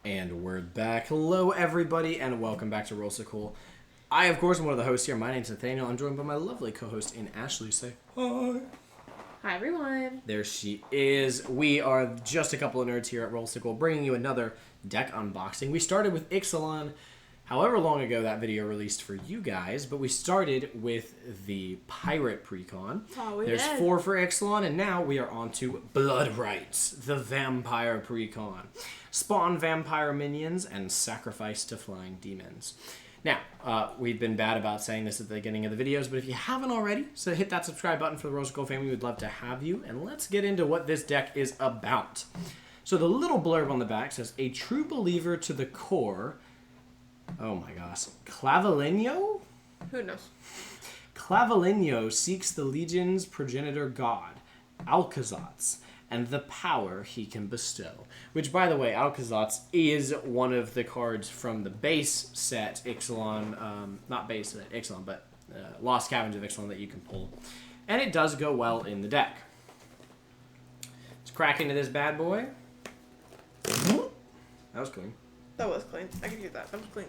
And we're back. Hello, everybody, and welcome back to Roll So Cool. I, of course, am one of the hosts here. My name's Nathaniel. I'm joined by my lovely co-host in Ashley. Say hi. Hi, everyone. There she is. We are just a couple of nerds here at Roll So Cool, bringing you another deck unboxing. We started with Ixalan, however long ago that video released for you guys, but we started with the Pirate Precon. Oh, There's 4 for Ixalan, and now we are on to Blood Rites, the Vampire Precon. Spawn vampire minions and sacrifice to flying demons. Now, we've been bad about saying this at the beginning of the videos, but if you haven't already, so hit that subscribe button for the Roll So Cool family. We'd love to have you, and let's get into what this deck is about. So the little blurb on the back says, a true believer to the core. Oh my gosh. Clavileño? Who knows? Clavileño seeks the Legion's progenitor god, Alcazatz, and the power he can bestow. Which, by the way, Alcazatz is one of the cards from the base set Ixalan, not base set Ixalan, but Lost Caverns of Ixalan that you can pull. And it does go well in the deck. Let's crack into this bad boy. That was clean. That was clean. I can do that. That was clean.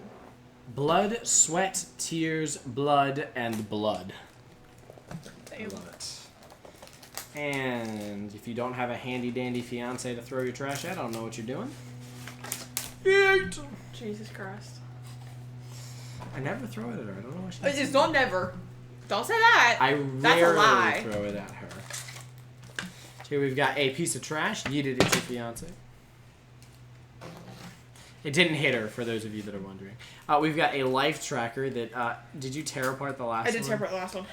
Blood, sweat, tears, blood, and blood. Damn. I love it. And if you don't have a handy-dandy fiance to throw your trash at, I don't know what you're doing. Yeet! Jesus Christ. I never throw it at her. I don't know what she does. Just don't never. Don't say that. I That's a lie. rarely throw it at her. Here we've got a piece of trash. Yeeted at your fiance. It didn't hit her, for those of you that are wondering. We've got a life tracker that... did you tear apart the last one? I did tear apart the last one.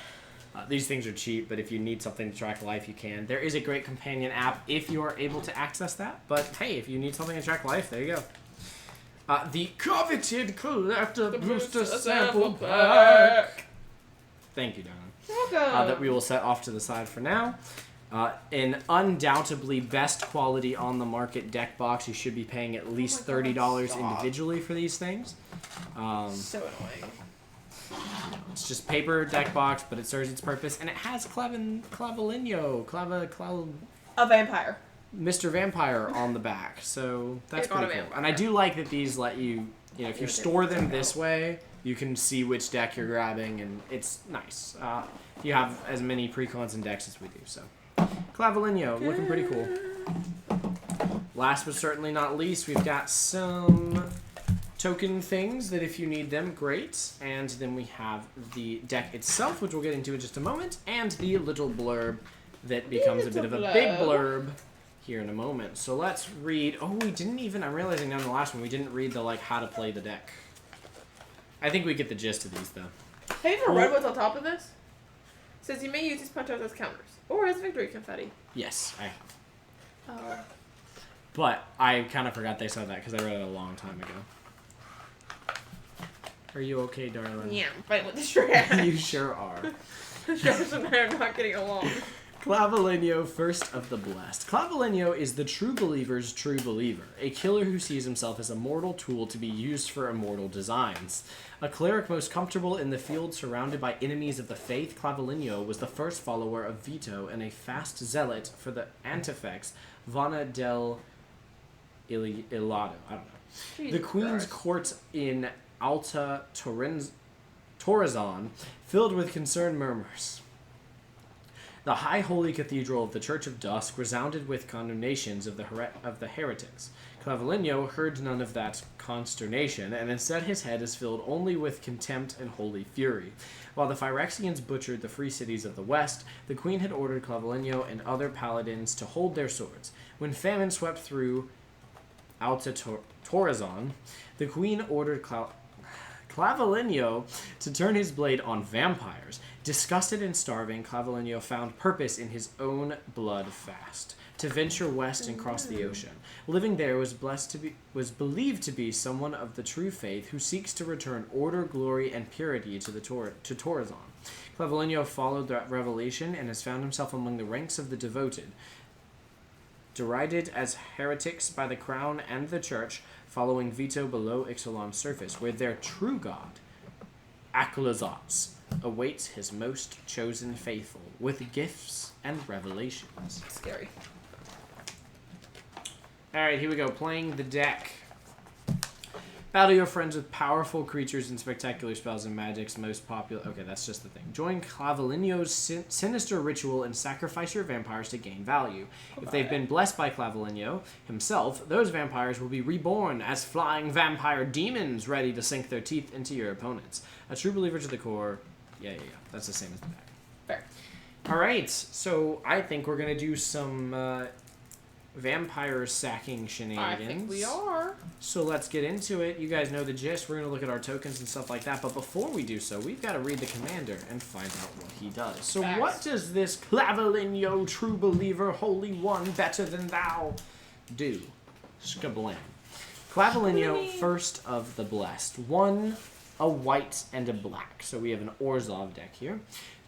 These things are cheap, but if you need something to track life, you can. There is a great companion app if you are able to access that. But hey, if you need something to track life, there you go. The coveted collector booster sample pack. Thank you, darling. Welcome. That we will set off to the side for now. An undoubtedly best quality on the market deck box. You should be paying at least $30 individually for these things. So annoying. It's just paper deck box, but it serves its purpose, and it has Clavileño, A vampire. Mr. Vampire on the back, so that's pretty cool. And I do like that these let you, if you store them this way, you can see which deck you're grabbing, and it's nice. You have as many precons and decks as we do, so. Clavileño, looking pretty cool. Last but certainly not least, we've got some token things that if you need them, great. And then we have the deck itself, which we'll get into in just a moment, and the little blurb that becomes a bit of a big blurb here in a moment. So let's read. Oh, we didn't even, I'm realizing now in the last one, we didn't read the, how to play the deck. I think we get the gist of these, though. Have you ever read what's on top of this? It says you may use these punch outs as counters, or as victory confetti. Yes, I have. Oh. But I kind of forgot they said that because I read it a long time ago. Are you okay, darling? Yeah, I'm fighting with the trash. You sure are. Josh and I are not getting along. Clavileño, first of the blessed. Clavileño is the true believer's true believer, a killer who sees himself as a mortal tool to be used for immortal designs. A cleric most comfortable in the field surrounded by enemies of the faith, Clavileño was the first follower of Vito and a fast zealot for the Antefex, Vana del Ilado. I don't know. Jesus the Queen's Christ. court in Alta Torrezon, filled with concerned murmurs. The high holy cathedral of the Church of Dusk resounded with condemnations of the heretics. Clavileño heard none of that consternation, and instead his head is filled only with contempt and holy fury. While the Phyrexians butchered the free cities of the west, the Queen had ordered Clavileño and other paladins to hold their swords. When famine swept through Alta Torrezon, the Queen ordered Clavileño to turn his blade on vampires. Disgusted and starving, Clavileño found purpose in his own blood fast, to venture west and cross the ocean. Living there was believed to be someone of the true faith who seeks to return order, glory, and purity to Torrezon. Clavileño followed that revelation and has found himself among the ranks of the devoted. Derided as heretics by the crown and the church, following Vito below Ixalan's surface, where their true god, Alcazatz, awaits his most chosen faithful with gifts and revelations. Scary. Alright, here we go. Playing the deck. Battle your friends with powerful creatures and spectacular spells and magics. Most popular. Okay, that's just the thing. Join Clavelinio's sinister ritual and sacrifice your vampires to gain value. If they've been blessed by Clavelinio himself, those vampires will be reborn as flying vampire demons ready to sink their teeth into your opponents. A true believer to the core. Yeah. That's the same as the back. Fair. All right, so I think we're going to do some vampire sacking shenanigans. I think we are. So let's get into it. You guys know the gist. We're going to look at our tokens and stuff like that. But before we do so, we've got to read the commander and find out what he does. So Facts. what does this Clavelinio, true believer, holy one, better than thou, do? Skablam. Clavelinio, first of the blessed. 1, a white, and a black. So we have an Orzhov deck here.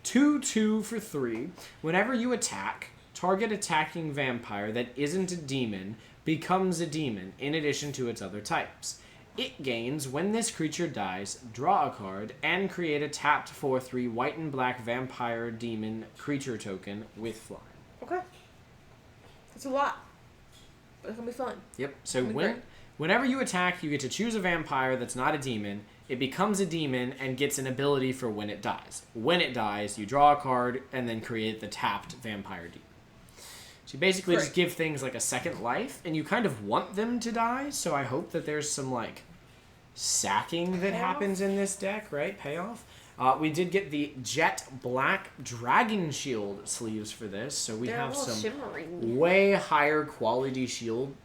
2/2 for 3. Whenever you attack, target attacking vampire that isn't a demon becomes a demon in addition to its other types. It gains, when this creature dies, draw a card and create a tapped 4/3 white and black vampire demon creature token with flying. Okay. That's a lot. But it's going to be fun. Yep. So whenever you attack, you get to choose a vampire that's not a demon. It becomes a demon and gets an ability for when it dies. When it dies, you draw a card and then create the tapped vampire demon. So you basically just give things like a second life, and you kind of want them to die, so I hope that there's some, like, sacking that happens in this deck, right? Payoff. We did get the Jet Black Dragon Shield sleeves for this, so we have some shimmering. way higher quality shields.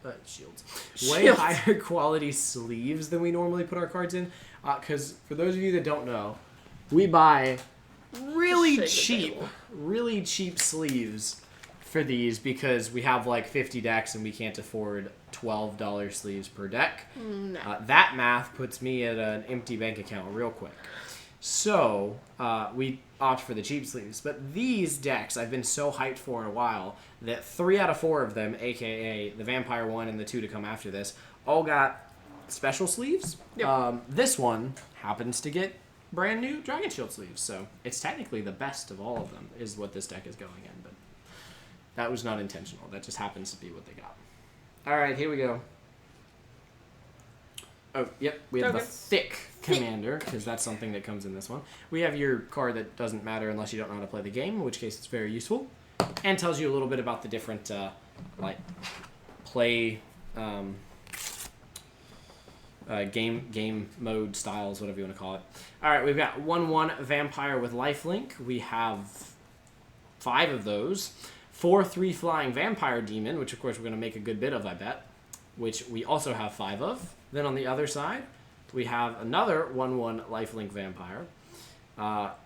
Way higher quality sleeves than we normally put our cards in, because for those of you that don't know, we buy really cheap sleeves for these because we have like 50 decks and we can't afford $12 sleeves per deck. No. That math puts me at an empty bank account real quick. So we opt for the cheap sleeves. But these decks I've been so hyped for in a while that 3 out of 4 of them, aka the Vampire one and the 2 to come after this, all got special sleeves. Yep. This one happens to get brand new Dragon Shield sleeves. So it's technically the best of all of them is what this deck is going in. But that was not intentional. That just happens to be what they got. All right, here we go. Oh, yep. We have the thick commander, because that's something that comes in this one. We have your card that doesn't matter unless you don't know how to play the game, in which case it's very useful. And tells you a little bit about the different, play, game mode styles, whatever you want to call it. All right, we've got 1/1 Vampire with Lifelink. We have 5 of those. 4/3 Flying Vampire Demon, which of course we're going to make a good bit of, I bet, which we also have 5 of. Then on the other side, we have another 1/1 Lifelink Vampire.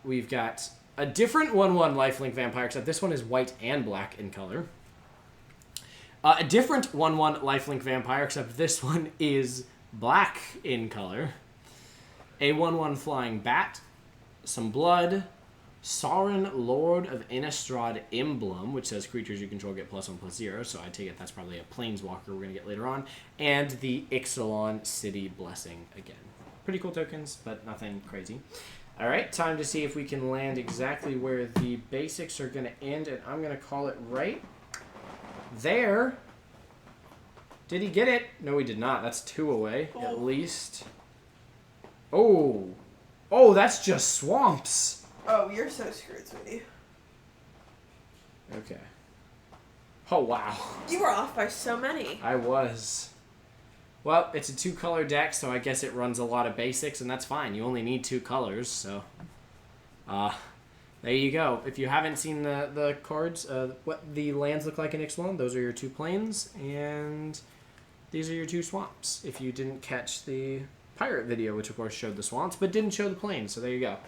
We've got a different 1/1 Lifelink Vampire, except this one is white and black in color. A different 1/1 Lifelink Vampire, except this one is black in color. A 1/1 Flying Bat. Some blood. Sauron, Lord of Innistrad Emblem, which says creatures you control get +1/+0, so I take it that's probably a Planeswalker we're going to get later on. And the Ixalan City Blessing again. Pretty cool tokens, but nothing crazy. Alright, time to see if we can land exactly where the basics are going to end, and I'm going to call it right there. Did he get it? No, he did not. That's 2 away, at least. Oh, that's just swamps. Oh, you're so screwed, sweetie. Okay. Oh, wow. You were off by so many. I was. Well, it's a 2-color deck, so I guess it runs a lot of basics, and that's fine. You only need 2 colors, so... there you go. If you haven't seen the cards, what the lands look like in Ixalan, those are your 2 plains, and these are your 2 swamps. If you didn't catch the pirate video, which of course showed the swamps, but didn't show the plains, so there you go.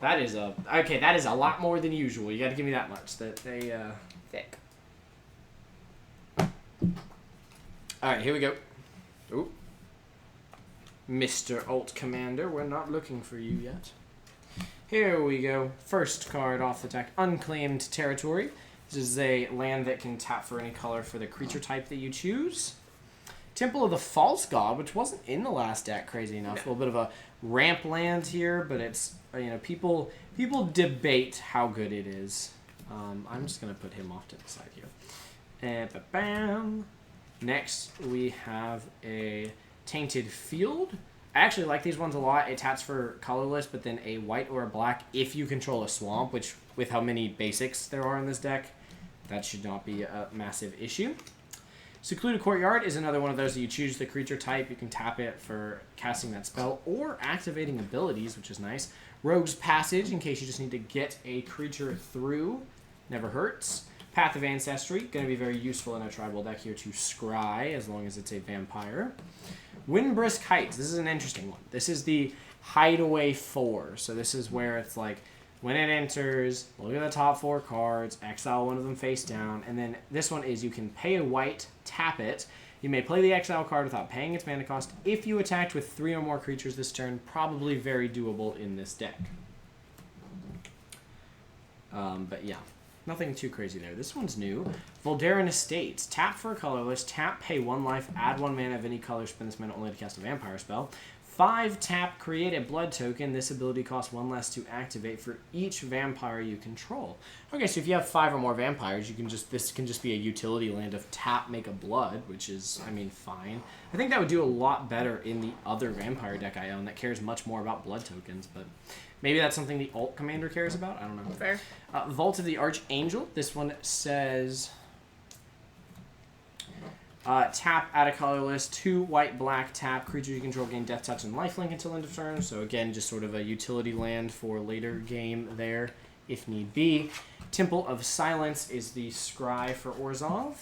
That is a lot more than usual. You got to give me that much. Thick. All right, here we go. Ooh. Mr. Alt Commander, we're not looking for you yet. Here we go. First card off the deck, Unclaimed Territory. This is a land that can tap for any color for the creature type that you choose. Temple of the False God, which wasn't in the last deck, crazy enough. A little bit of a ramp land here, but it's, people debate how good it is. I'm just going to put him off to the side here. And bam. Next, we have a Tainted Field. I actually like these ones a lot. It taps for colorless, but then a white or a black if you control a swamp, which with how many basics there are in this deck, that should not be a massive issue. Secluded Courtyard is another one of those that you choose the creature type. You can tap it for casting that spell or activating abilities, which is nice. Rogue's Passage, in case you just need to get a creature through. Never hurts. Path of Ancestry, going to be very useful in a tribal deck here to scry, as long as it's a vampire. Windbrisk Heights, this is an interesting one. This is the Hideaway 4. So this is where it's like, when it enters, look at the top 4 cards, exile one of them face down, and then this one is you can pay a white, tap it. You may play the exile card without paying its mana cost if you attacked with 3 or more creatures this turn. Probably very doable in this deck. But yeah, nothing too crazy there. This one's new. Voldaren Estates. Tap for a colorless, tap, pay 1 life, add 1 mana of any color, spend this mana only to cast a vampire spell. 5 tap, create a blood token. This ability costs 1 less to activate for each vampire you control. Okay, so if you have 5 or more vampires, you can this can just be a utility land of tap, make a blood, which is, I mean, fine. I think that would do a lot better in the other vampire deck I own that cares much more about blood tokens, but maybe that's something the alt commander cares about. I don't know. Fair. Vault of the Archangel. This one says tap, add a colorless, 2 white, black, tap. Creatures you control gain death touch and lifelink until end of turn. So again, just sort of a utility land for later game there, if need be. Temple of Silence is the scry for Orzhov.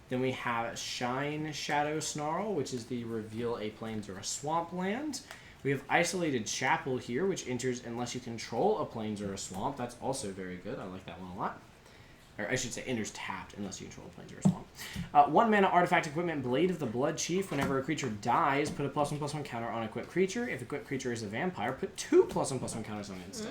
Then we have Shine Shadow Snarl, which is the reveal a plains or a swamp land. We have Isolated Chapel here, which enters unless you control a plains or a swamp. That's also very good. I like that one a lot. Or I should say enters tapped unless you control a plains or a swamp. 1 mana artifact equipment, Blade of the Blood Chief. Whenever a creature dies, put a +1/+1 counter on a equipped creature. If equipped creature is a vampire, put 2 +1/+1 counters on it instead.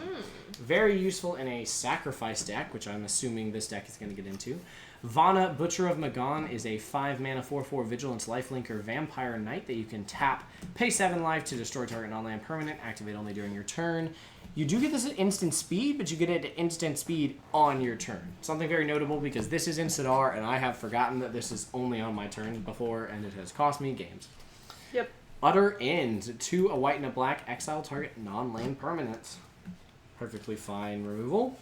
Very useful in a sacrifice deck, which I'm assuming this deck is going to get into. Vana, Butcher of Magan, is a 5 mana 4/4 Vigilance Lifelinker Vampire Knight that you can tap, pay 7 life to destroy target non-land permanent, activate only during your turn. You do get this at instant speed, but you get it at instant speed on your turn. Something very notable because this is in Sidar, and I have forgotten that this is only on my turn before, and it has cost me games. Yep. Utter End, 2 a white and a black, exile target non-land permanents. Perfectly fine removal.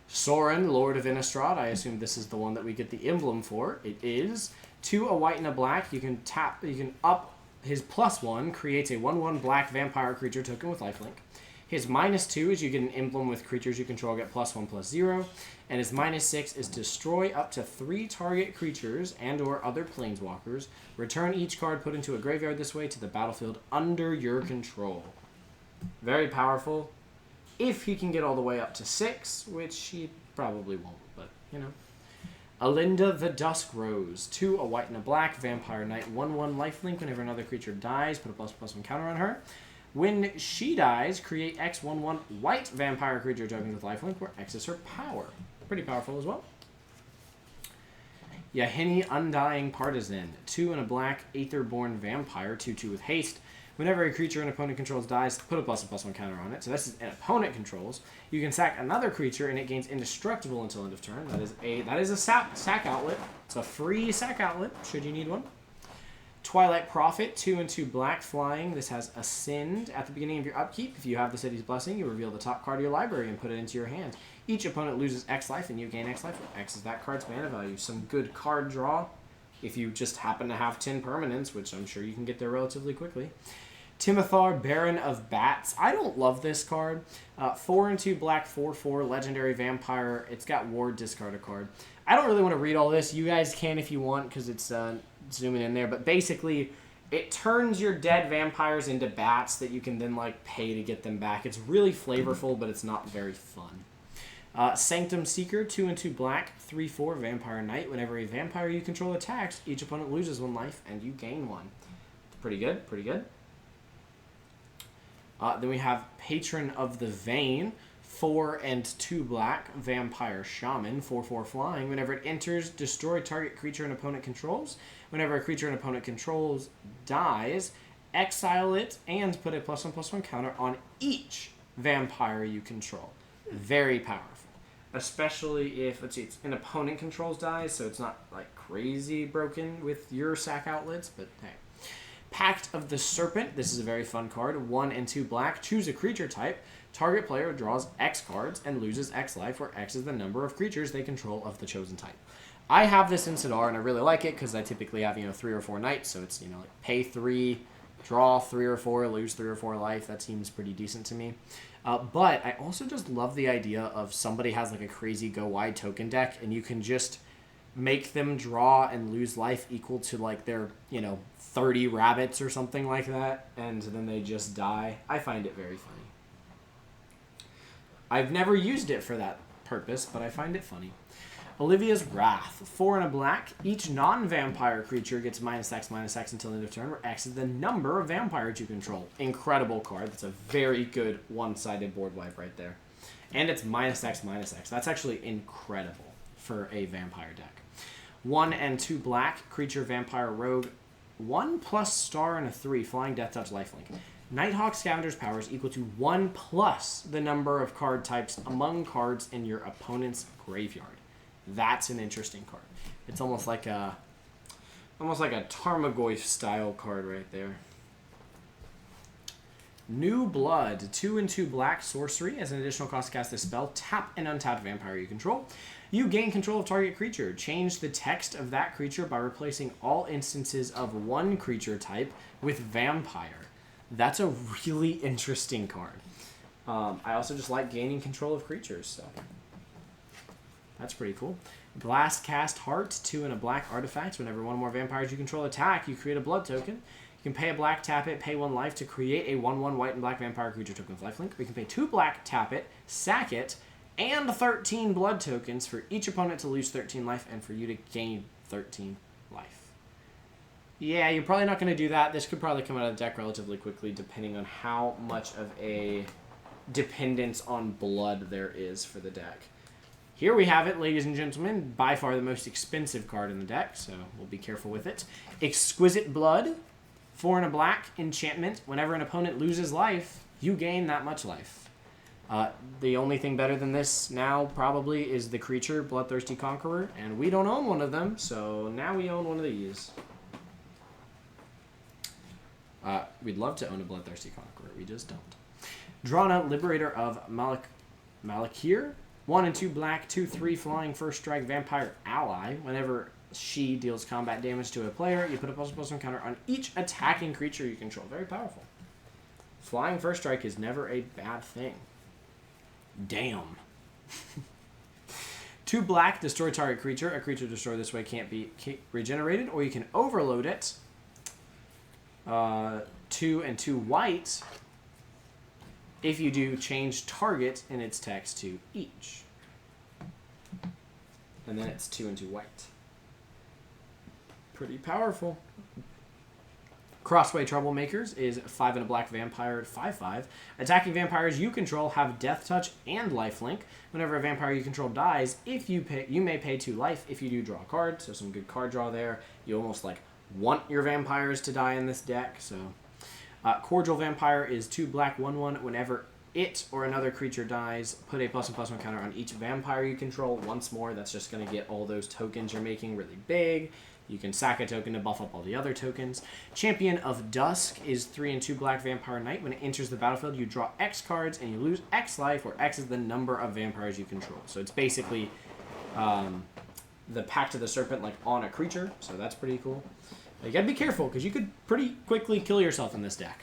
Sorin, Lord of Innistrad. I assume this is the one that we get the emblem for. It is. 2 a white and a black. You can tap. You can up his +1. Creates a 1/1 black vampire creature token with lifelink. His -2 is you get an emblem with creatures you control get +1/+0. And his -6 is destroy up to 3 target creatures and/or other planeswalkers. Return each card put into a graveyard this way to the battlefield under your control. Very powerful. If he can get all the way up to 6, which he probably won't, but, you know. Alinda the Dusk Rose. 2 a white and a black, Vampire Knight, 1/1 lifelink. Whenever another creature dies, put a +1/+1 counter on her. When she dies, create X 1/1 white vampire creature token with lifelink, where X is her power. Pretty powerful as well. Yahini Undying Partisan. 2 and a black, Aetherborn Vampire, 2/2 with haste. Whenever a creature an opponent controls dies, put a +1/+1 counter on it. So this is an opponent controls. You can sack another creature and it gains indestructible until end of turn. That is a sack outlet. It's a free sack outlet, should you need one. Twilight Prophet, 2 and 2 black flying. This has Ascend. At the beginning of your upkeep, if you have the City's Blessing, you reveal the top card of your library and put it into your hand. Each opponent loses X life and you gain X life. X is that card's mana value. Some good card draw if you just happen to have 10 permanents, which I'm sure you can get there relatively quickly. Timothar, Baron of Bats. I don't love this card. 4 and 2 black, 4/4 legendary vampire. It's got ward, discard a card. I don't really want to read all this. You guys can if you want because it's zooming in there. But basically, it turns your dead vampires into bats that you can then like pay to get them back. It's really flavorful, but it's not very fun. Sanctum Seeker, 2 and 2 black, 3/4 Vampire Knight. Whenever a vampire you control attacks, each opponent loses 1 life and you gain 1. Pretty good, pretty good. Then we have Patron of the Vein, 4 and 2 black, Vampire Shaman, 4/4 flying. Whenever it enters, destroy target creature an opponent controls. Whenever a creature an opponent controls dies, exile it and put a +1/+1 counter on each vampire you control. Very powerful. Especially if, let's see, it's an opponent controls dies, so it's not like crazy broken with your sack outlets, but hey. Pact of the Serpent. This is a very fun card. 1 and 2 black. Choose a creature type. Target player draws X cards and loses X life, where X is the number of creatures they control of the chosen type. I have this in Sidar, and I really like it because I typically have, 3 or 4 knights, so it's, like pay 3, draw 3 or 4, lose 3 or 4 life. That seems pretty decent to me. But I also just love the idea of somebody has like a crazy go wide token deck, and you can just make them draw and lose life equal to like their, 30 rabbits or something like that, and then they just die. I find it very funny. I've never used it for that purpose, but I find it funny. Olivia's Wrath. 4 and a black. Each non-vampire creature gets -X until end of turn, where X is the number of vampires you control. Incredible card. That's a very good one-sided board wipe right there. And it's -X. That's actually incredible for a vampire deck. 1 and 2 black. Creature, vampire, rogue. 1+ star and a 3. Flying, death touch, lifelink. Nighthawk Scavenger's power is equal to 1+ the number of card types among cards in your opponent's graveyard. That's an interesting card. It's almost like a Tarmogoyf style card right there. New Blood. 2 and 2 black sorcery. As an additional cost to cast this spell, tap an untapped vampire you control. You gain control of target creature. Change the text of that creature by replacing all instances of one creature type with vampire. That's a really interesting card. I also just like gaining control of creatures, so that's pretty cool. Blast Cast Heart, 2 and a black artifact. Whenever one or more vampires you control attack, you create a blood token. You can pay a black, tap it, pay 1 life to create a 1/1 white and black vampire creature token with lifelink. We can pay 2 black, tap it, sack it, and 13 blood tokens for each opponent to lose 13 life and for you to gain 13 life. Yeah, you're probably not going to do that. This could probably come out of the deck relatively quickly depending on how much of a dependence on blood there is for the deck. Here we have it, ladies and gentlemen. By far the most expensive card in the deck, so we'll be careful with it. Exquisite Blood. 4 and a black enchantment. Whenever an opponent loses life, you gain that much life. The only thing better than this now probably is the creature, Bloodthirsty Conqueror, and we don't own one of them, so now we own one of these. We'd love to own a Bloodthirsty Conqueror. We just don't. Drana, Liberator of Malakir. 1 and 2 black, 2/3 flying, first strike, vampire ally. Whenever she deals combat damage to a player, you put a +1/+1 counter on each attacking creature you control. Very powerful. Flying first strike is never a bad thing. Damn. 2 black, destroy target creature. A creature destroyed this way can't be regenerated, or you can overload it. 2 and 2 white. If you do, change target in its text to each. And then it's 2 and 2 white. Pretty powerful. Crossway Troublemakers is 5 and a black vampire at 5/5. Attacking vampires you control have death touch and lifelink. Whenever a vampire you control dies, if you may pay 2 life if you do draw a card. So some good card draw there. You almost like want your vampires to die in this deck. So Cordial Vampire is 2 black 1/1. Whenever it or another creature dies, put a +1/+1 counter on each vampire you control once more. That's just going to get all those tokens you're making really big. You can sack a token to buff up all the other tokens. Champion of Dusk is 3 and 2 black vampire knight. When it enters the battlefield, you draw X cards and you lose X life, where X is the number of vampires you control. So it's basically the Pact of the Serpent like on a creature. So that's pretty cool. You gotta be careful because you could pretty quickly kill yourself in this deck.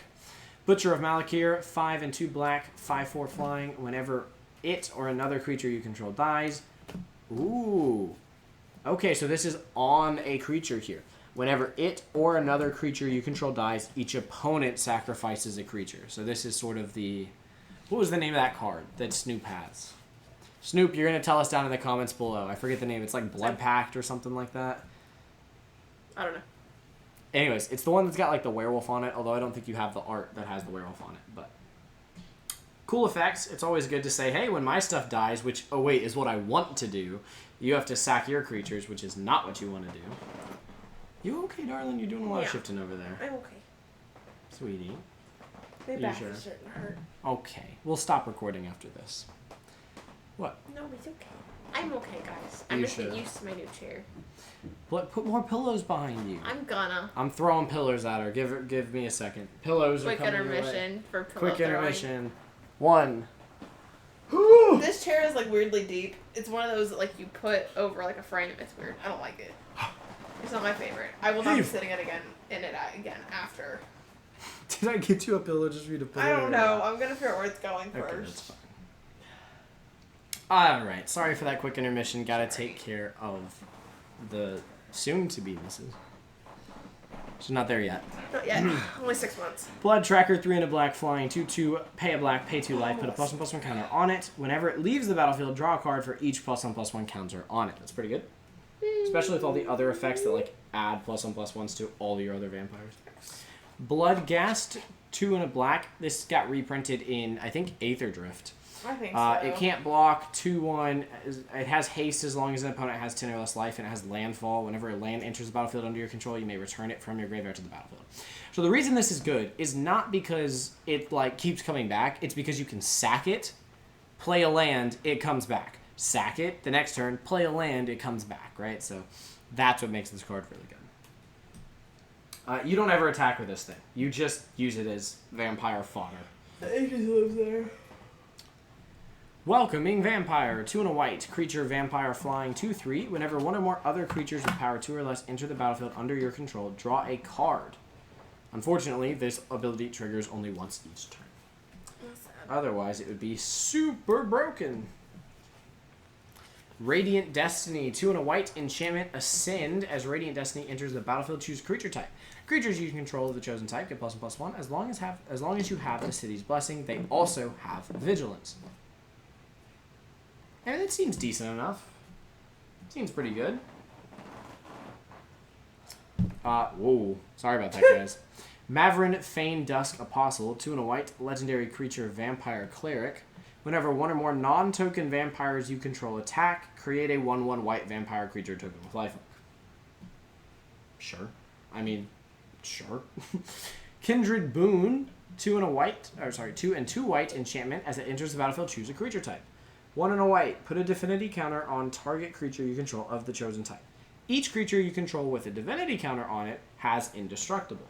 Butcher of Malakir, 5 and 2 black, 5/4 flying. Whenever it or another creature you control dies. Ooh. Okay, so this is on a creature here. Whenever it or another creature you control dies, each opponent sacrifices a creature. So this is sort of the... What was the name of that card that Snoop has? Snoop, you're going to tell us down in the comments below. I forget the name. It's like Blood Pact or something like that. I don't know. Anyways, it's the one that's got like the werewolf on it, although I don't think you have the art that has the werewolf on it. But cool effects. It's always good to say, hey, when my stuff dies, which, oh wait, is what I want to do, you have to sack your creatures, which is not what you want to do. You okay, darling? You're doing a lot of shifting over there. I'm okay. Sweetie. My back is starting to hurt. Okay. We'll stop recording after this. What? No, it's okay. I'm okay, guys. I'm just getting used to my new chair. Put more pillows behind you. I'm gonna. I'm throwing pillars at her. Give me a second. Pillows Quick are coming intermission for pillow Quick throwing. intermission. 1. This chair is like weirdly deep. It's one of those that like you put over like a frame. It's weird. I don't like it. It's not my favorite. I will not be sitting in it again after. Did I get you a pillow just for you to put it I don't know. I'm gonna figure out where it's going Okay, first. that's fine. Alright, sorry for that quick intermission. Gotta take care of the soon-to-be misses. She's not there yet. Not yet. Only 6 months. Blood Tracker, 3 and a black, flying 2/2, pay a black, pay 2 life, put a +1/+1 counter on it. Whenever it leaves the battlefield, draw a card for each +1/+1 counter on it. That's pretty good. Especially with all the other effects that like add +1/+1s to all your other vampires. Bloodghast, 2 and a black. This got reprinted in, I think, Aether Drift. I think so. It can't block, 2/1. It has haste as long as an opponent has 10 or less life, and it has landfall. Whenever a land enters the battlefield under your control, you may return it from your graveyard to the battlefield. So the reason this is good is not because it like keeps coming back. It's because you can sack it, play a land, it comes back. Sack it, the next turn, play a land, it comes back, right? So that's what makes this card really good. You don't ever attack with this thing. You just use it as vampire fodder. It just lives there. Welcoming Vampire, 2 and a white. Creature vampire flying 2/3. Whenever one or more other creatures with power 2 or less enter the battlefield under your control, draw a card. Unfortunately, this ability triggers only once each turn. Otherwise, it would be super broken. Radiant Destiny, 2 and a white. Enchantment, Ascend. As Radiant Destiny enters the battlefield, choose creature type. Creatures you control of the chosen type get +1/+1. As long as you have the city's blessing, they also have vigilance. And it seems decent enough. Seems pretty good. Whoa. Sorry about that, guys. Mavrin Fane Dusk Apostle, 2 and a white, legendary creature vampire cleric. Whenever one or more non-token vampires you control attack, create a 1/1 white vampire creature token with lifelink. Sure. I mean, sure. Kindred Boon, 2 and a white, 2 and 2 white enchantment. As it enters the battlefield, choose a creature type. 1 and a white, put a divinity counter on target creature you control of the chosen type. Each creature you control with a divinity counter on it has indestructible.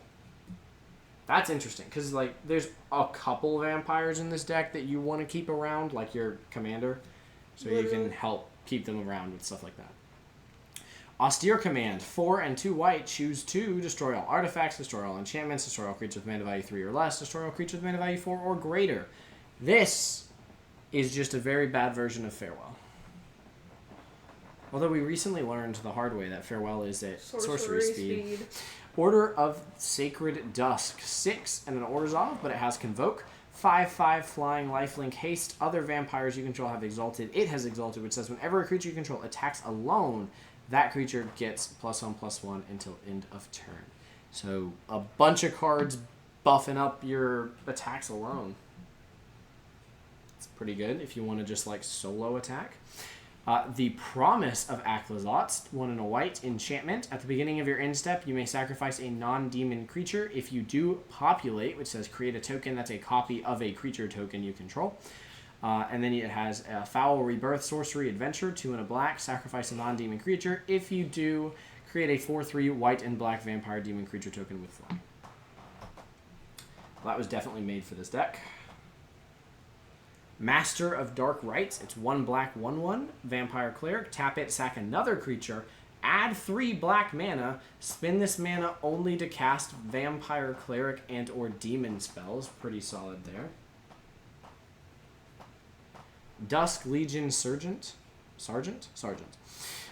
That's interesting, because like there's a couple vampires in this deck that you want to keep around, like your commander, so you can help keep them around with stuff like that. Austere Command, 4 and 2 white, choose 2, destroy all artifacts, destroy all enchantments, destroy all creatures with mana value 3 or less, destroy all creatures with mana value 4 or greater. This is just a very bad version of Farewell. Although we recently learned the hard way that Farewell is at sorcery speed. Order of Sacred Dusk, 6 and an Orzhov, but it has Convoke. 5/5 flying lifelink haste. Other vampires you control have Exalted. It has Exalted, which says whenever a creature you control attacks alone, that creature gets +1/+1 until end of turn. So a bunch of cards buffing up your attacks alone. It's pretty good if you want to just like solo attack. The Promise of Aclazotz, 1 and a white enchantment. At the beginning of your end step, you may sacrifice a non-demon creature. If you do populate, which says create a token that's a copy of a creature token you control. And then it has a Foul Rebirth Sorcery Adventure, 2 and a black, sacrifice a non-demon creature. If you do, create a 4/3 white and black vampire demon creature token with fly. Well, that was definitely made for this deck. Master of Dark Rites. It's 1 black, 1/1. Vampire Cleric. Tap it, sack another creature. Add 3 black mana. Spend this mana only to cast Vampire Cleric and or Demon spells. Pretty solid there. Dusk Legion Sergeant.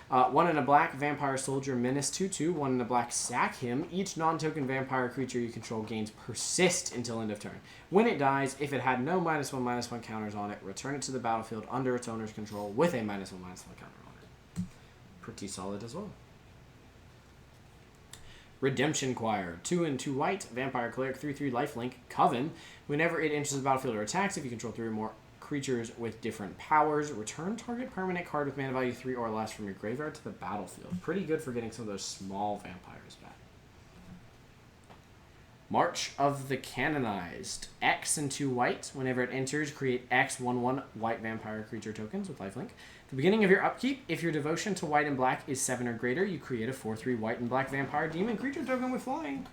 1 and a black, Vampire Soldier, Menace 2/2. 1 and a black, sack him. Each non-token vampire creature you control gains Persist until end of turn. When it dies, if it had no -1/-1 counters on it, return it to the battlefield under its owner's control with a -1/-1 counter on it. Pretty solid as well. Redemption Choir, 2 and 2 white, Vampire Cleric, 3/3 lifelink, Coven. Whenever it enters the battlefield or attacks, if you control 3 or more creatures with different powers, return target permanent card with mana value 3 or less from your graveyard to the battlefield. Pretty good for getting some of those small vampires back. March of the Canonized. X and 2 white. Whenever it enters, create X 1/1 white vampire creature tokens with lifelink. At the beginning of your upkeep, if your devotion to white and black is 7 or greater, you create a 4/3 white and black vampire demon creature token with flying.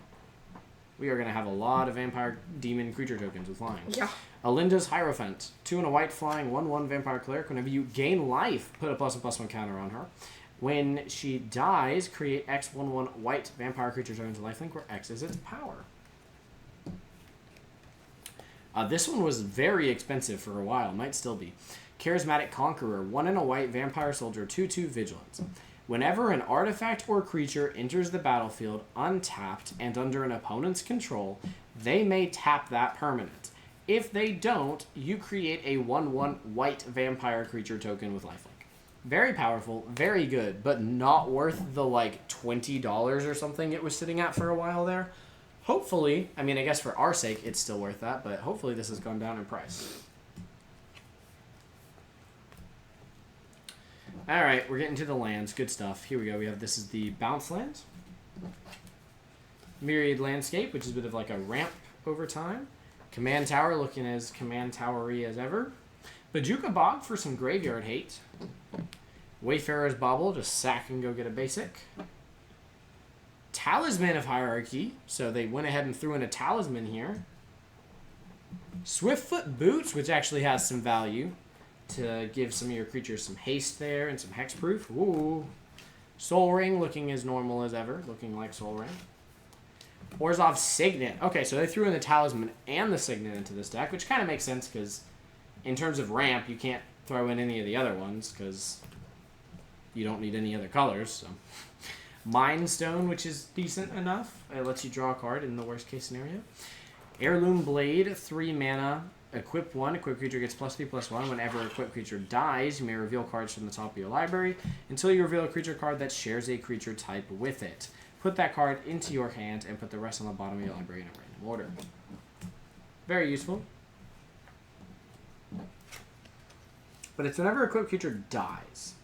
We are going to have a lot of vampire demon creature tokens with flying. Yeah. Alinda's Hierophant. 2 and a white flying 1/1 vampire cleric. Whenever you gain life, put a +1/+1 counter on her. When she dies, create X 1/1 white vampire creature tokens with lifelink where X is its power. This one was very expensive for a while. Might still be. Charismatic Conqueror. 1 and a white vampire soldier. 2/2 vigilance. Whenever an artifact or creature enters the battlefield untapped and under an opponent's control, they may tap that permanent. If they don't, you create a 1/1 white vampire creature token with lifelink. Very powerful, very good, but not worth the like $20 or something it was sitting at for a while there. Hopefully, I mean, I guess for our sake, it's still worth that, but hopefully this has gone down in price. All right, we're getting to the lands. Good stuff. Here we go. This is the bounce land. Myriad Landscape, which is a bit of like a ramp over time. Command Tower, looking as Command Towery as ever. Bajuka Bog for some graveyard hate. Wayfarer's Bauble, just sack and go get a basic. Talisman of Hierarchy, so they went ahead and threw in a talisman here. Swiftfoot Boots, which actually has some value to give some of your creatures some haste there and some hexproof. Ooh. Soul Ring, looking as normal as ever, looking like Soul Ring. Orzhov's Signet. Okay, so they threw in the talisman and the Signet into this deck, which kind of makes sense because in terms of ramp, you can't throw in any of the other ones because you don't need any other colors. So. Mind Stone, which is decent enough. It lets you draw a card in the worst case scenario. Heirloom Blade, 3 mana. Equip 1. Equip creature gets +3/+1. Whenever equipped creature dies, you may reveal cards from the top of your library until you reveal a creature card that shares a creature type with it. Put that card into your hand and put the rest on the bottom of your library in a random order. Very useful. But it's whenever a equipped creature dies.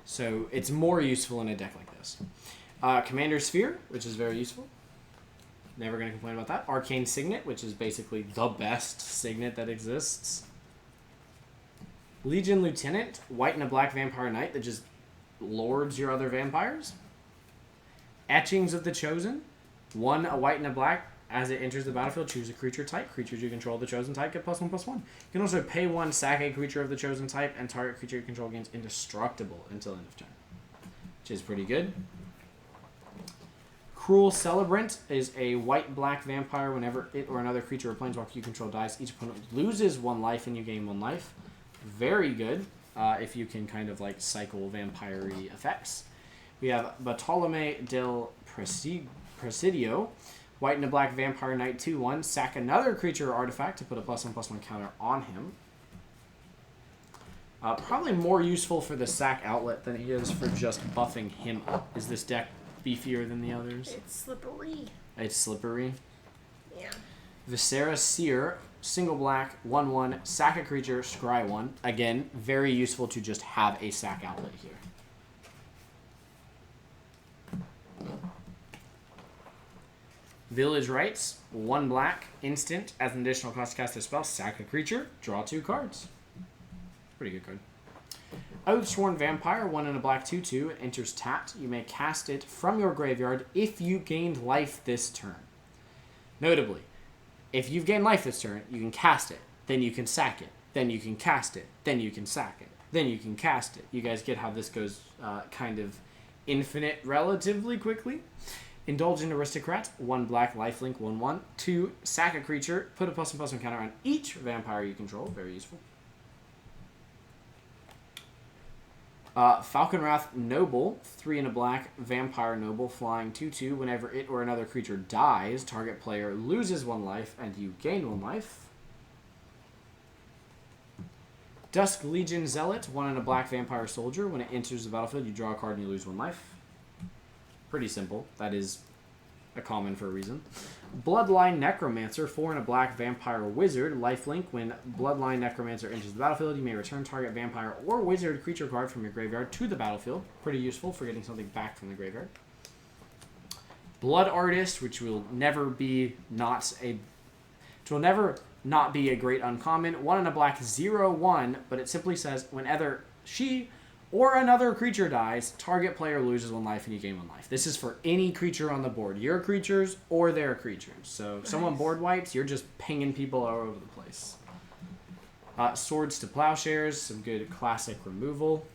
So it's more useful in a deck like this. Commander Sphere, which is very useful. Never going to complain about that. Arcane Signet, which is basically the best signet that exists. Legion Lieutenant, white and a black vampire knight that just lords your other vampires. Etchings of the Chosen, 1 a white and a black. As it enters the battlefield, choose a creature type. Creatures you control of the chosen type get +1/+1. You can also pay 1, sack a creature of the chosen type, and target creature you control gains indestructible until end of turn. Which is pretty good. Cruel Celebrant is a white-black vampire. Whenever it or another creature or planeswalker you control dies, each opponent loses 1 life and you gain 1 life. Very good if you can kind of like cycle vampire-y effects. We have Bartolome del Presidio. White and a black vampire knight 2/1. Sack another creature or artifact to put a +1/+1 counter on him. Probably more useful for the sack outlet than it is for just buffing him up. Is this deck beefier than the others? It's slippery. It's slippery. Yeah. Viscera Seer, single black, 1/1. Sack a creature, scry 1. Again, very useful to just have a sack outlet here. Village Rites, 1 black, instant. As an additional cost to cast a spell, sack a creature, draw 2 cards. Pretty good card. Oathsworn Vampire, 1 and a black 2/2. It enters tapped. You may cast it from your graveyard if you gained life this turn. Notably, if you've gained life this turn, you can cast it. Then you can sack it. Then you can cast it. Then you can sack it. Then you can cast it. You guys get how this goes kind of infinite relatively quickly. Indulgent Aristocrat, 1 black, lifelink, 1/1. 2, sack a creature, put a +1/+1 counter on each vampire you control. Very useful. Falconwrath Noble, 3 and a black, vampire noble, flying 2/2. Whenever it or another creature dies, target player loses 1 life and you gain 1 life. Dusk Legion Zealot, 1 and a black vampire soldier. When it enters the battlefield, you draw a card and you lose 1 life. Pretty simple. That is a common for a reason. Bloodline Necromancer, 4 and a black vampire wizard. Lifelink. When Bloodline Necromancer enters the battlefield, you may return target vampire or wizard creature card from your graveyard to the battlefield. Pretty useful for getting something back from the graveyard. Blood Artist, which will never not be a great uncommon. 1 and a black, 0/1, but it simply says whenever she or another creature dies, target player loses 1 life and you gain 1 life. This is for any creature on the board, your creatures or their creatures. So if someone board wipes, you're just pinging people all over the place. Swords to Plowshares, some good classic removal.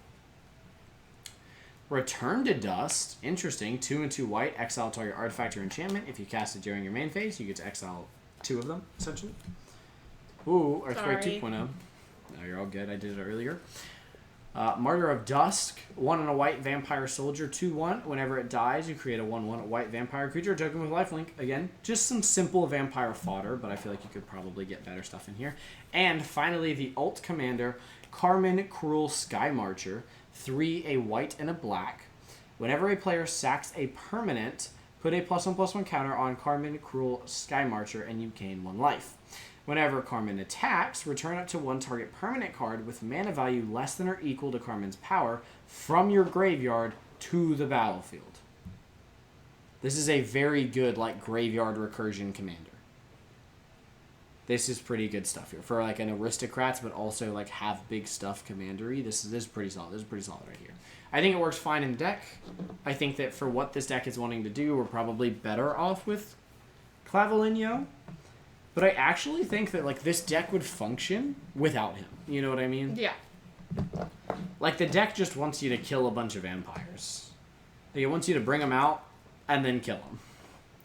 Return to Dust, interesting. 2 and 2 white, exile target artifact or enchantment. If you cast it during your main phase, you get to exile 2 of them, essentially. Ooh, Earthquake 2.0. No, you're all good. I did it earlier. Martyr of Dusk, 1 and a white vampire soldier, 2/1. Whenever it dies, you create a 1/1 white vampire creature, token with lifelink. Again, just some simple vampire fodder, but I feel like you could probably get better stuff in here. And finally, the Alt Commander, Carmen Cruel Sky Marcher, 3, a white and a black. Whenever a player sacks a permanent, put a +1/+1 counter on Carmen Cruel Sky Marcher and you gain 1 life. Whenever Carmen attacks, return up to 1 target permanent card with mana value less than or equal to Carmen's power from your graveyard to the battlefield. This is a very good, graveyard recursion commander. This is pretty good stuff here. For, an aristocrats, but also, have big stuff commandery. This is pretty solid. This is pretty solid right here. I think it works fine in the deck. I think that for what this deck is wanting to do, we're probably better off with Clavelinho. But I actually think that, this deck would function without him. You know what I mean? Yeah. The deck just wants you to kill a bunch of vampires. It wants you to bring them out and then kill them.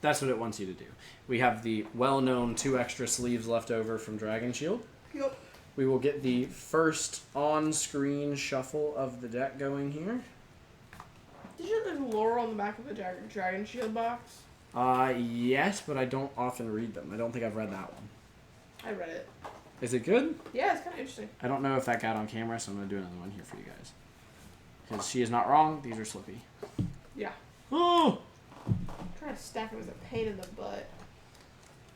That's what it wants you to do. We have the well-known 2 extra sleeves left over from Dragon Shield. Yep. We will get the first on-screen shuffle of the deck going here. Did you know there's lore on the back of the Dragon Shield box? Yes, but I don't often read them. I don't think I've read that one. I read it. Is it good? Yeah, it's kind of interesting. I don't know if that got on camera, so I'm going to do another one here for you guys. Because she is not wrong. These are Slippy. Yeah. Oh! Trying to stack it was a pain in the butt.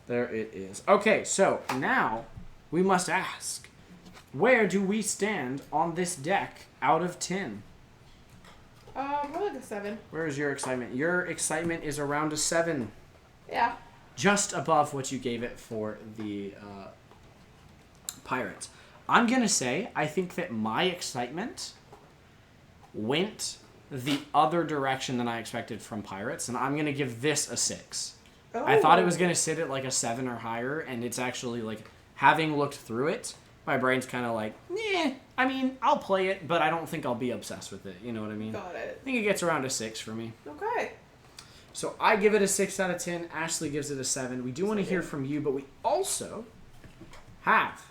There it is. Okay, so now we must ask, where do we stand on this deck out of 10? Probably a 7. Where is your excitement? Your excitement is around a 7. Yeah. Just above what you gave it for the Pirates. I'm going to say, I think that my excitement went the other direction than I expected from Pirates, and I'm going to give this a 6. Oh. I thought it was going to sit at a 7 or higher, and it's actually, having looked through it, my brain's kind of I mean, I'll play it, but I don't think I'll be obsessed with it. You know what I mean? Got it. I think it gets around a 6 for me. Okay. So I give it a 6 out of 10. Ashley gives it a 7. We do want to hear from you, but we also have...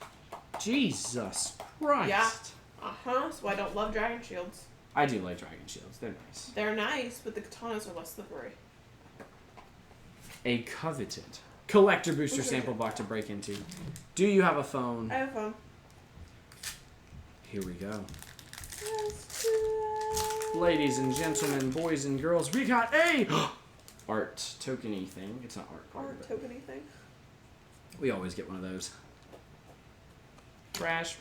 Jesus Christ. Yeah. Uh-huh. So I don't love Dragon Shields. I do like Dragon Shields. They're nice. They're nice, but the katanas are less slippery. A coveted collector booster sample box to break into. Do you have a phone? I have a phone. Here we go. Ladies and gentlemen, boys and girls, we got a art tokeny thing. It's not art card. Art tokeny thing. We always get one of those. Trash.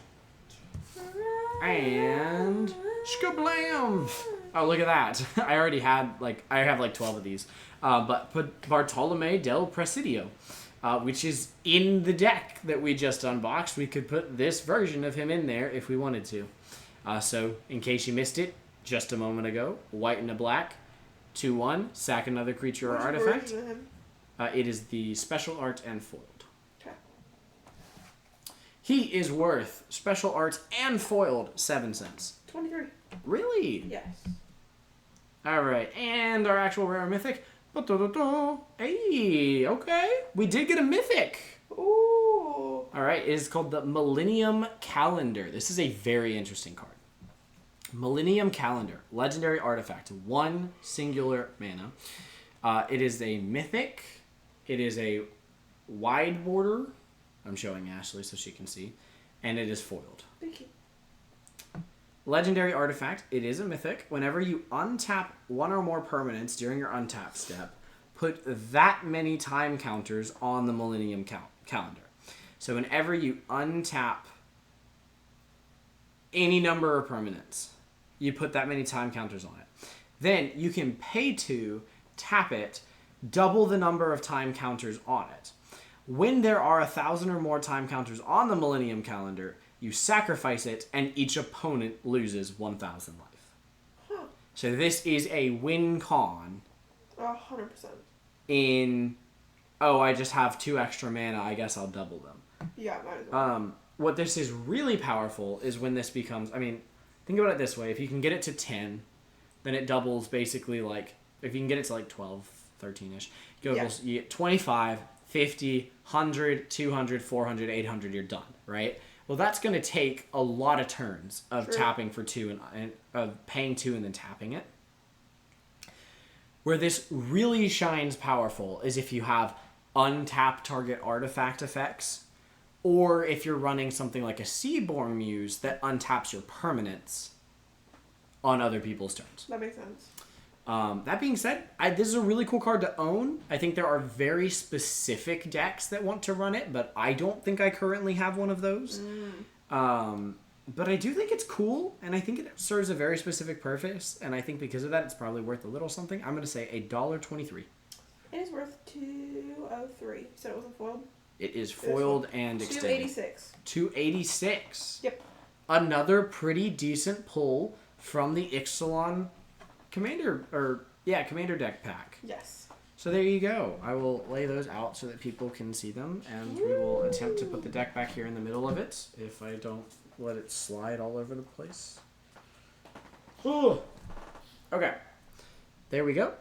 And skablam! Oh, look at that. I already had, I have 12 of these. But put Bartolome del Presidio, which is in the deck that we just unboxed. We could put this version of him in there if we wanted to. So, in case you missed it, just a moment ago, white and a black, 2/1, sack another creature or artifact. It is the special art and foiled. Okay. He is worth special art and foiled 7 cents. 23. Really? Yes. All right, and our actual rare mythic. Hey, okay. We did get a mythic. Ooh. All right, it is called the Millennium Calendar. This is a very interesting card. Millennium Calendar, legendary artifact, 1 singular mana. It is a mythic. It is a wide border. I'm showing Ashley so she can see. And it is foiled. Thank you. Legendary artifact, it is a mythic. Whenever you untap 1 or more permanents during your untap step, put that many time counters on the Millennium Calendar. So whenever you untap any number of permanents, you put that many time counters on it. Then you can pay to tap it, double the number of time counters on it. When there are 1,000 or more time counters on the Millennium Calendar, you sacrifice it, and each opponent loses 1,000 life. Huh. So this is a win con. 100%. In, oh, I just have 2 extra mana, I guess I'll double them. Yeah, might as well. What this is really powerful is when this becomes, I mean, think about it this way. If you can get it to 10, then it doubles basically like, if you can get it to like 12, 13-ish, you get 25, 50, 100, 200, 400, 800, you're done, right? Well, that's going to take a lot of turns of tapping for 2 and of paying 2 and then tapping it. Where this really shines powerful is if you have untapped target artifact effects, or if you're running something like a Seaborn Muse that untaps your permanents on other people's turns. That makes sense. That being said, this is a really cool card to own. I think there are very specific decks that want to run it, but I don't think I currently have one of those. But I do think it's cool, and I think it serves a very specific purpose, and I think because of that, it's probably worth a little something. I'm going to say $1.23. It is worth $2.03. You said it wasn't foiled? It is foiled and extended. $2.86. $2.86. Yep. Another pretty decent pull from the Ixalan commander deck pack. Yes. So there you go. I will lay those out so that people can see them, and we will attempt to put the deck back here in the middle of it if I don't let it slide all over the place. Okay. There we go.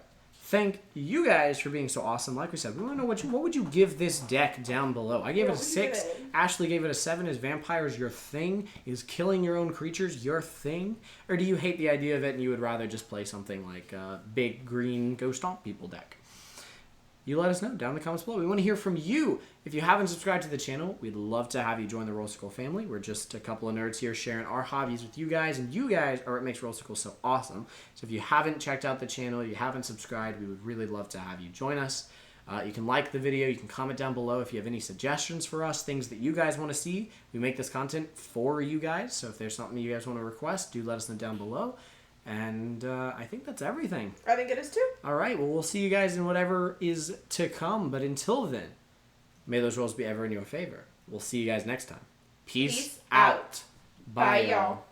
Thank you guys for being so awesome. Like we said, we want to know what would you give this deck down below. I gave it a 6. Ashley gave it a 7. Is vampires your thing? Is killing your own creatures your thing? Or do you hate the idea of it and you would rather just play something like a big green go stomp people deck? You let us know down in the comments below. We want to hear from you. If you haven't subscribed to the channel, we'd love to have you join the Rollsicle family. We're just a couple of nerds here sharing our hobbies with you guys, and you guys are what makes Rollsicle so awesome. So if you haven't checked out the channel, you haven't subscribed, we would really love to have you join us. You can like the video. You can comment down below if you have any suggestions for us, things that you guys want to see. We make this content for you guys, so if there's something you guys want to request, do let us know down below. And I think that's everything. I think it is too. All right. Well, we'll see you guys in whatever is to come. But until then, may those rolls be ever in your favor. We'll see you guys next time. Peace out. Bye, y'all.